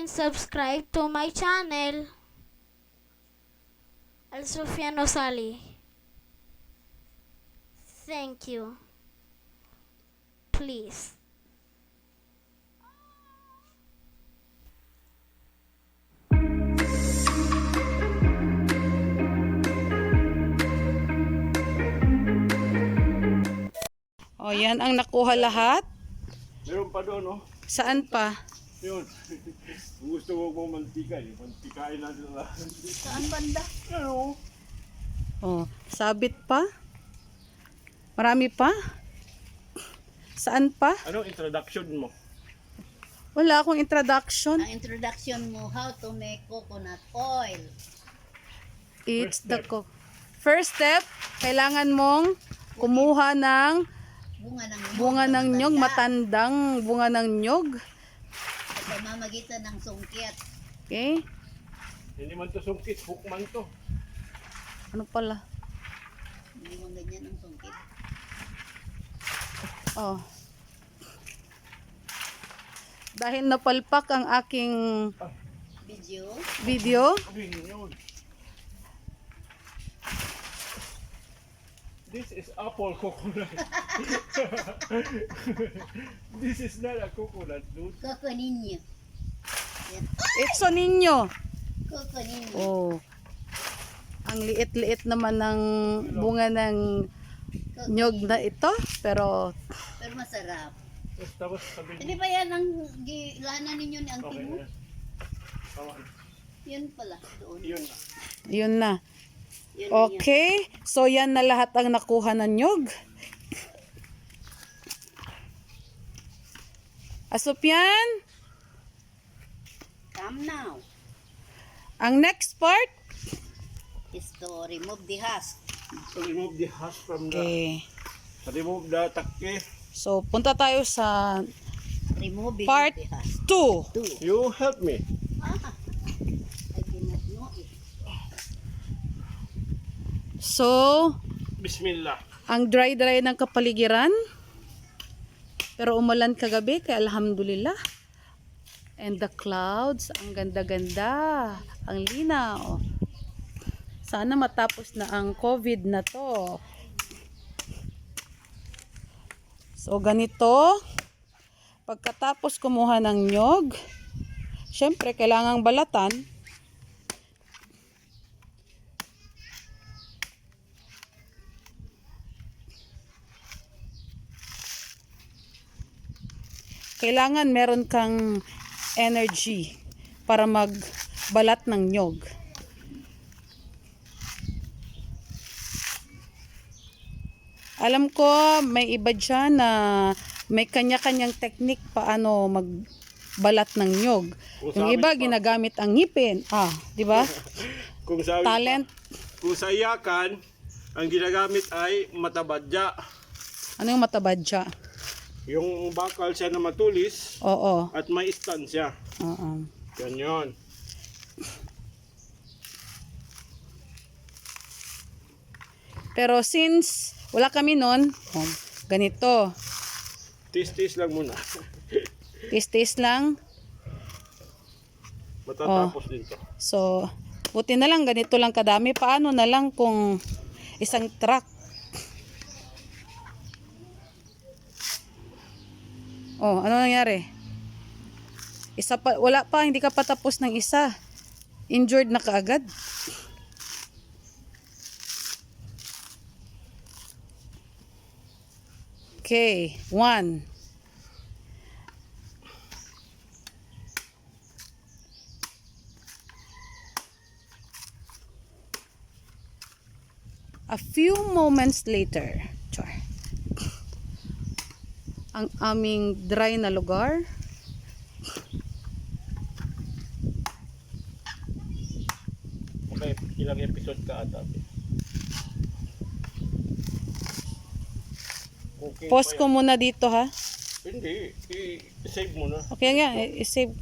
and subscribe to my channel, Alsufyan Osalli. Thank you. Please. O, yan ang nakuha lahat. Meron pa doon, no? Saan pa? Yun. Gusto mo mantika, eh. Mantikain natin lahat. Saan banda? Ano? O, sabit pa. Marami pa. Saan pa? Anong introduction mo? Wala akong introduction. Ang introduction mo, how to make coconut oil. It's the first step, kailangan mong kumuha ng bunga ng nyog, matandang bunga ng nyog. Sa pamamagitan ng sungkit. Okay? Hindi man to sungkit, hook man to. Ano pala? Hindi mo ganyan ang sungkit. Oh. Dahil napalpak ang aking video. Ay, yun. This is apple coconut. This is not a coconut, dude. Coco ninyo. It's so ninyo. Coco ninyo. Oh. Ang liit-liit naman ng bunga ng nyog na ito, pero Pero masarap. Tapos sabi Hindi ba yan ang gilana ninyo ni Auntie okay, mo? tama. Yun pala, doon. Yun na. yun na. Yun Okay, so yan na lahat ang nakuha ng nyog. Asupyan, Come now. ang next part. Is to remove the husk. So remove the husk from the... Okay. Remove the takke. So punta tayo sa Removing part the husk. 2. You help me. I cannot know it. So, Bismillah. ang dry-dry ng kapaligiran. Pero umulan kagabi, kaya alhamdulillah. And the clouds, ang ganda-ganda. Ang linaw. Sana matapos na ang COVID na to. So, ganito. Pagkatapos kumuha ng nyog, syempre, kailangang balatan. Kailangan meron kang energy para magbalat ng nyog. Alam ko may iba dyan na may kanya-kanyang teknik paano magbalat ng nyog. Yung iba ginagamit ang ngipin. Di ba? Kung sa Talent. Kung sa iyakan, ang ginagamit ay matabadya. Ano yung matabadya? Yung bakal siya na matulis Oo. at may stand siya. Oo. Yan yun. Pero since wala kami nun, ganito. Tis-tis lang muna. Tis-tis lang. Matatapos din to. So, buti na lang ganito lang kadami. Paano na lang kung isang truck? Oh, ano nangyari? Isa pa, wala pa, hindi ka pa tapos ng isa. Injured na kaagad. Okay, 1. A few moments later, ang aming dry na lugar. Okay, ilang episode ka ata? Okay, Pause ko muna dito ha. Hindi, i-save mo na. Okay nga, i-save.